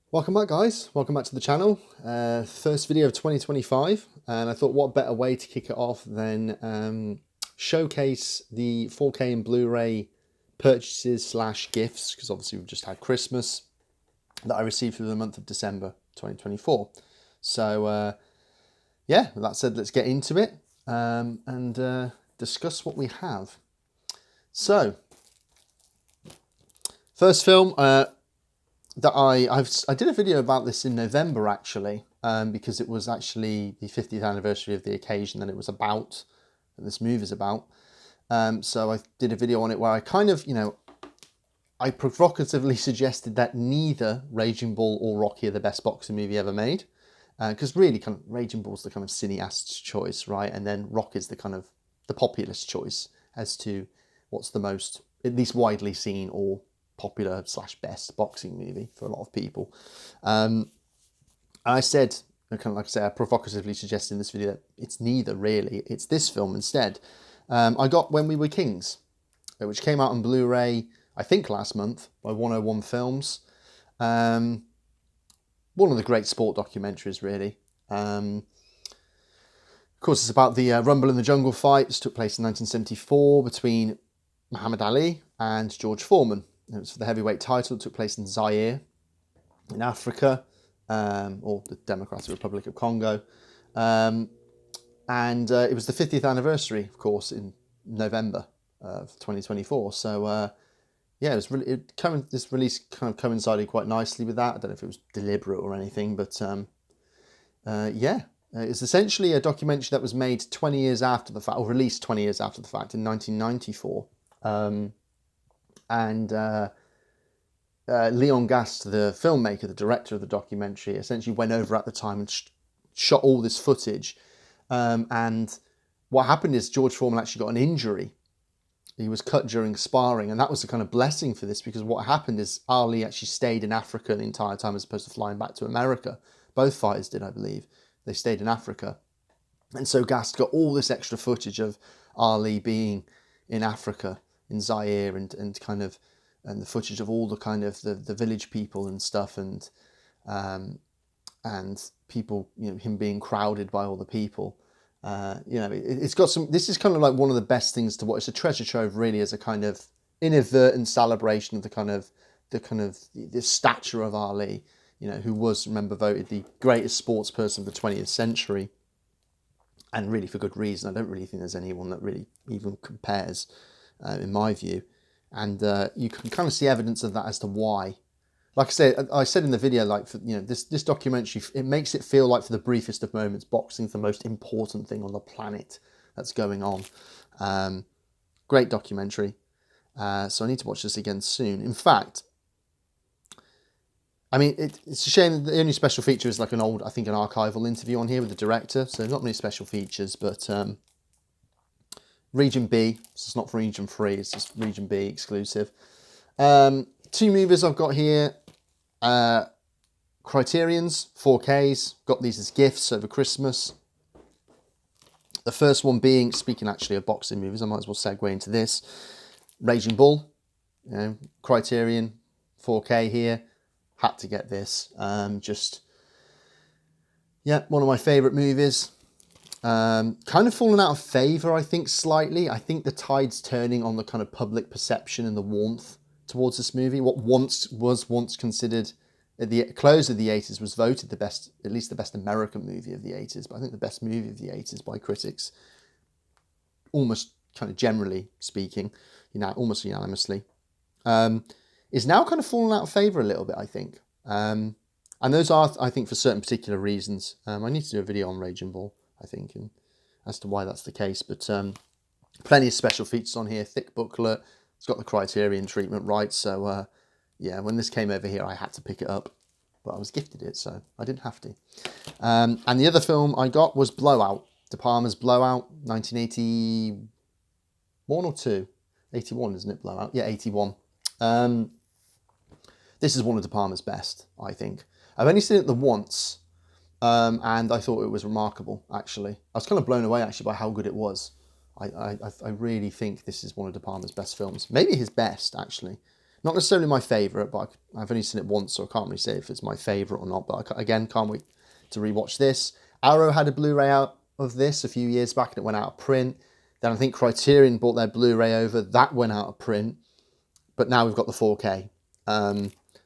Welcome back, guys. Welcome back to the channel. First video of 2025, and I thought what better way to kick it off than showcase the 4K and Blu-ray purchases slash gifts, because obviously we've just had Christmas, that I received for the month of December 2024. So yeah, with that said, let's get into it and discuss what we have. So, first film, that I did a video about this in November actually, because it was actually the 50th anniversary of the occasion that it was about, that this movie is about. So I did a video on it where I kind of, I provocatively suggested that neither Raging Bull or Rocky are the best boxing movie ever made, because really, kind of Raging Bull's the kind of cineast's choice, right? And then Rocky's the kind of the populist choice as to what's the most, at least widely seen or popular slash best boxing movie for a lot of people. I said, kind of like I said, I provocatively suggested in this video that it's neither really. It's this film instead. I got When We Were Kings, which came out on Blu-ray, I think last month, by 101 Films. One of the great sport documentaries, really. Of course, it's about the Rumble in the Jungle fight. This took place in 1974 between Muhammad Ali and George Foreman. It was for the heavyweight title. It took place in Zaire, in Africa, or the Democratic Republic of Congo. And it was the 50th anniversary, of course, in November of 2024. So, yeah, this release kind of coincided quite nicely with that. I don't know if it was deliberate or anything, but yeah. It's essentially a documentary that was made 20 years after the fact, or released 20 years after the fact in 1994. And Leon Gast, the filmmaker, the director of the documentary, essentially went over at the time and shot all this footage. And what happened is George Foreman actually got an injury. He was cut during sparring, and that was the kind of blessing for this, because what happened is Ali actually stayed in Africa the entire time as opposed to flying back to America. Both fighters did, I believe. They stayed in Africa. And so Gast got all this extra footage of Ali being in Africa, in Zaire, and the footage of all the kind of the village people and stuff, and people, him being crowded by all the people. It's got some. This is kind of like one of the best things to watch. It's a treasure trove, really, as a kind of inadvertent celebration of the stature of Ali. Who was, remember, voted the greatest sports person of the 20th century, and really for good reason. I don't really think there's anyone that really even compares, in my view. And you can kind of see evidence of that as to why. Like I said in the video, this documentary, it makes it feel like, for the briefest of moments, boxing's the most important thing on the planet that's going on. Great documentary. So I need to watch this again soon. In fact, I mean, it's a shame that the only special feature is like an archival interview on here with the director. So not many special features, but Region B, so it's not for Region 3, it's just Region B exclusive. Two movies I've got here. Criterion's 4Ks, got these as gifts over Christmas. The first one being, speaking actually of boxing movies, I might as well segue into this. Raging Bull, Criterion 4K here. Had to get this. One of my favourite movies. Kind of fallen out of favour, I think, slightly. I think the tide's turning on the kind of public perception and the warmth towards this movie. What was once considered, at the close of the 80s, was voted the best, at least the best American movie of the 80s, but I think the best movie of the 80s by critics, almost kind of generally speaking, almost unanimously, is now kind of fallen out of favour a little bit, I think. And those are, I think, for certain particular reasons. I need to do a video on Raging Bull, I think, and as to why that's the case. But plenty of special features on here, thick booklet. It's got the Criterion treatment right. So, yeah, when this came over here, I had to pick it up. But I was gifted it, so I didn't have to. And the other film I got was Blowout. De Palma's Blowout, 1981 or 2? 81, isn't it, Blowout? Yeah, 81. This is one of De Palma's best, I think. I've only seen it the once, and I thought it was remarkable, actually. I was kind of blown away, actually, by how good it was. I really think this is one of De Palma's best films. Maybe his best, actually. Not necessarily my favourite, but I've only seen it once, so I can't really say if it's my favourite or not. But again, can't wait to rewatch this. Arrow had a Blu-ray out of this a few years back, and it went out of print. Then I think Criterion bought their Blu-ray over. That went out of print. But now we've got the 4K.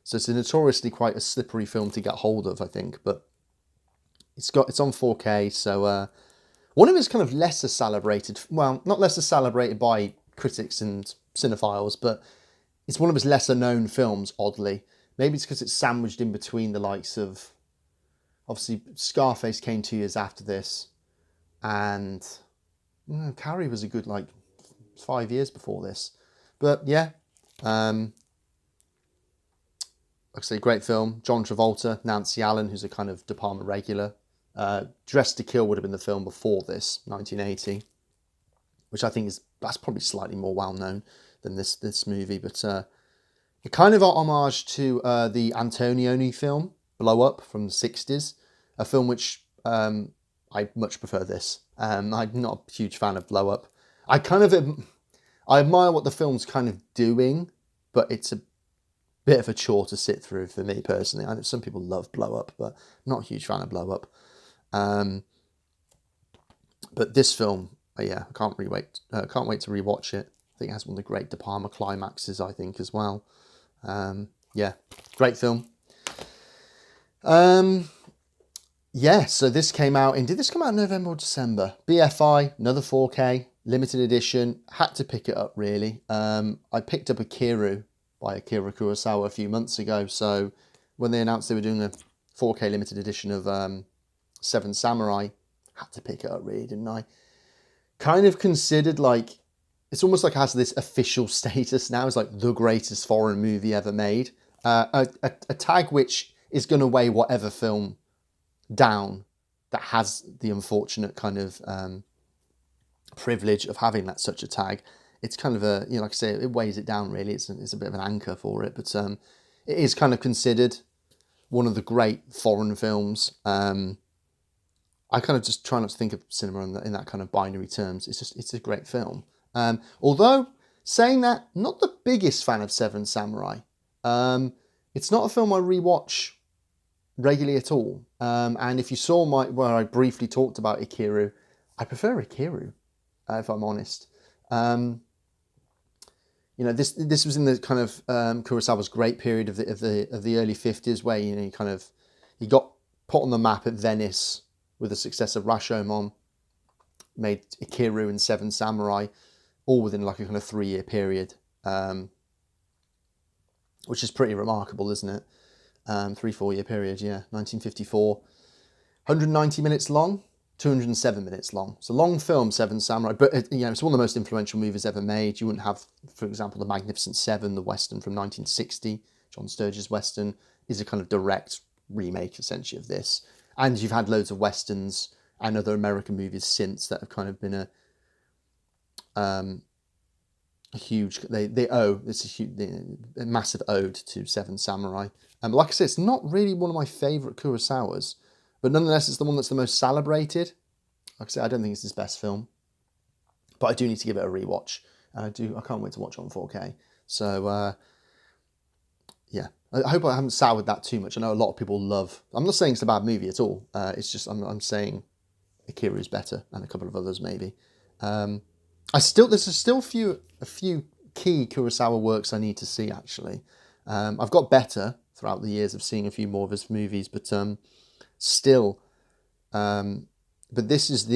So it's a notoriously quite a slippery film to get hold of, I think. But it's on 4K, so one of its kind of lesser celebrated, well, not lesser celebrated by critics and cinephiles, but it's one of his lesser known films, oddly. Maybe it's because it's sandwiched in between the likes of, obviously, Scarface came 2 years after this, and Carrie was a good, 5 years before this. But yeah, like I say, great film. John Travolta, Nancy Allen, who's a kind of De Palma regular. Dressed to Kill would have been the film before this, 1980, which I think that's probably slightly more well known than this movie. But it kind of a homage to the Antonioni film Blow Up from the 60s, a film which I much prefer this. I'm not a huge fan of Blow Up. I admire what the film's kind of doing, but it's a bit of a chore to sit through for me personally. I know some people love Blow Up, but I'm not a huge fan of Blow Up. But this film, yeah, I can't wait to rewatch it. I think it has one of the great De Palma climaxes, I think, as well. Yeah, great film. Yeah, so this came out did this come out in November or December? BFI, another 4K, limited edition. Had to pick it up, really. I picked up Akiru by Akira Kurosawa a few months ago. So when they announced they were doing a 4K limited edition of Seven Samurai, had to pick it up, really, didn't I? Kind of considered it's almost like it has this official status now. It's like the greatest foreign movie ever made. A tag which is going to weigh whatever film down that has the unfortunate kind of privilege of having such a tag. It's kind of a, like I say, it weighs it down, really. It's a bit of an anchor for it, but it is kind of considered one of the great foreign films. I kind of just try not to think of cinema in that kind of binary terms. It's a great film. Although, saying that, not the biggest fan of Seven Samurai. It's not a film I rewatch regularly at all. And if you saw where I briefly talked about Ikiru, I prefer Ikiru, if I'm honest. This was in the kind of Kurosawa's great period of the early 50s, where he got put on the map at Venice with the success of Rashomon, made Ikiru and Seven Samurai, all within a kind of 3-year period, which is pretty remarkable, isn't it? 3-4 year period, yeah. 1954, 190 minutes long, 207 minutes long. It's a long film, Seven Samurai, but it's one of the most influential movies ever made. You wouldn't have, for example, The Magnificent Seven, the Western from 1960, John Sturges Western, is a kind of direct remake, essentially, of this. And you've had loads of Westerns and other American movies since that have kind of been a massive ode to Seven Samurai. And like I said, it's not really one of my favourite Kurosawas, but nonetheless, it's the one that's the most celebrated. Like I said, I don't think it's his best film, but I do need to give it a rewatch. And I can't wait to watch it on 4K. So, yeah, I hope I haven't soured that too much. I know a lot of people love. I'm not saying it's a bad movie at all. It's just I'm saying Akira is better, and a couple of others maybe. There's still a few key Kurosawa works I need to see, actually. I've got better throughout the years of seeing a few more of his movies, but still. But this is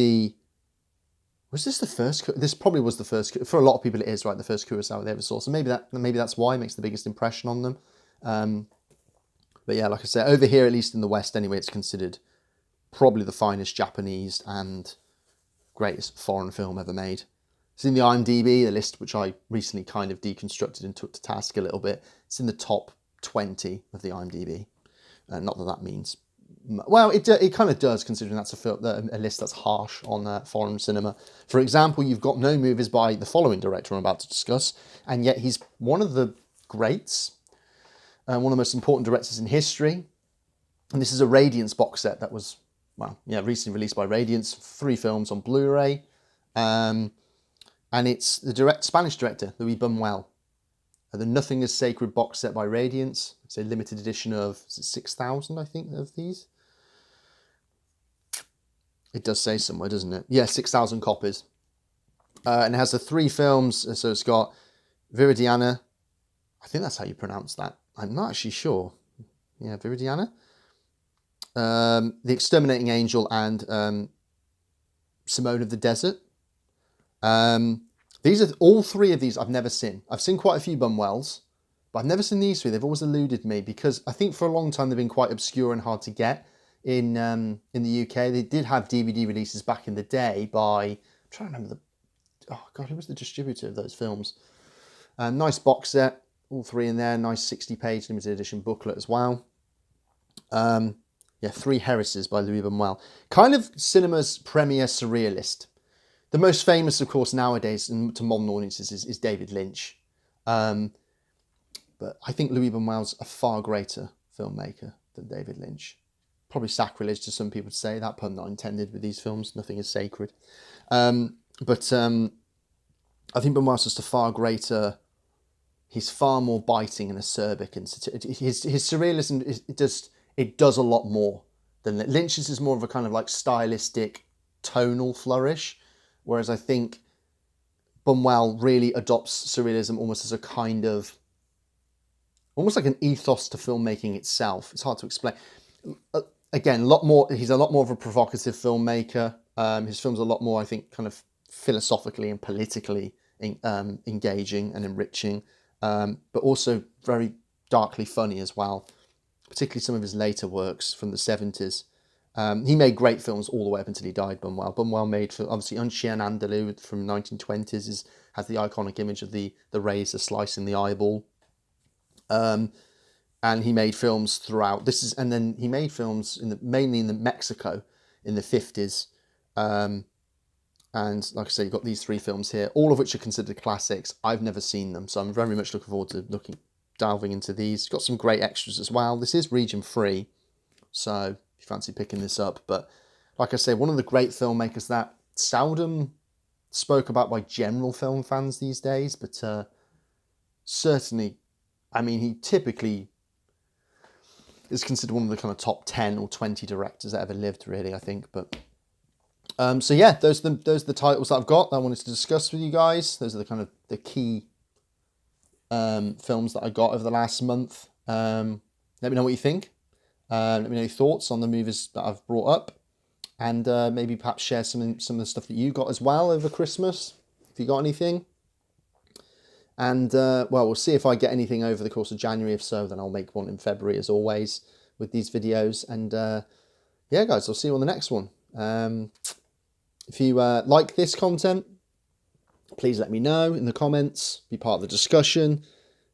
was this the first? This probably was the first. For a lot of people, it is, right, the first Kurosawa they ever saw. So maybe that's why it makes the biggest impression on them. But yeah, like I said, over here, at least in the West anyway, it's considered probably the finest Japanese and greatest foreign film ever made. It's in the IMDb, the list which I recently kind of deconstructed and took to task a little bit. It's in the top 20 of the IMDb. Not that means... Well, it kind of does, considering that's a list that's harsh on foreign cinema. For example, you've got no movies by the following director I'm about to discuss, and yet he's one of the greats, one of the most important directors in history. And this is a Radiance box set that was, recently released by Radiance, 3 films on Blu-ray. And it's the Spanish director, Luis Buñuel. The Nothing is Sacred box set by Radiance. It's a limited edition of 6,000, I think, of these. It does say somewhere, doesn't it? Yeah, 6,000 copies. And it has the 3 films. So it's got Viridiana. I think that's how you pronounce that. I'm not actually sure. Yeah, Viridiana. The Exterminating Angel and Simone of the Desert. These are all 3 of these I've never seen. I've seen quite a few Bumwells, but I've never seen these 3. They've always eluded me because I think for a long time they've been quite obscure and hard to get in the UK. They did have DVD releases back in the day by, I'm trying to remember who was the distributor of those films? Nice box set, all 3 in there. Nice 60-page limited edition booklet as well. Yeah, 3 Heresies by Louis Buñuel. Kind of cinema's premier surrealist. The most famous, of course, nowadays and to modern audiences is David Lynch. But I think Louis Buñuel's a far greater filmmaker than David Lynch. Probably sacrilege to some people to say that, pun not intended with these films. Nothing is sacred. But I think Buñuel's just a far greater... He's far more biting and acerbic. And his surrealism, it does a lot more than Lynch's is more of a kind of like stylistic, tonal flourish. Whereas I think Buñuel really adopts surrealism almost as a kind of, almost like an ethos to filmmaking itself. It's hard to explain. Again, he's a lot more of a provocative filmmaker. His films are a lot more, I think, kind of philosophically and politically engaging and enriching, but also very darkly funny as well, particularly some of his later works from the 70s. He made great films all the way up until he died, Buñuel. Buñuel made, obviously, Un Chien Andalou from 1920s has the iconic image of the razor slicing the eyeball. And he made films throughout. And then he made films mainly in Mexico in the 50s. And like I say, you've got these 3 films here, all of which are considered classics. I've never seen them, so I'm very much looking forward to delving into these. Got some great extras as well. This is region free, so if you fancy picking this up. But like I say, one of the great filmmakers that seldom spoke about by general film fans these days, but certainly, I mean, he typically is considered one of the kind of top 10 or 20 directors that ever lived, really, I think. But so yeah, those are the titles that I've got that I wanted to discuss with you guys. Those are the kind of the key films that I got over the last month. Let me know what you think. Let me know your thoughts on the movies that I've brought up, and maybe perhaps share some of the stuff that you got as well over Christmas, if you got anything. And well, we'll see if I get anything over the course of January. If so, then I'll make one in February as always with these videos. And yeah, guys, I'll see you on the next one. If you like this content, please let me know in the comments. Be part of the discussion,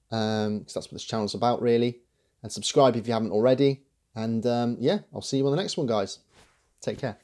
because that's what this channel's about, really. And subscribe if you haven't already. And yeah, I'll see you on the next one, guys. Take care.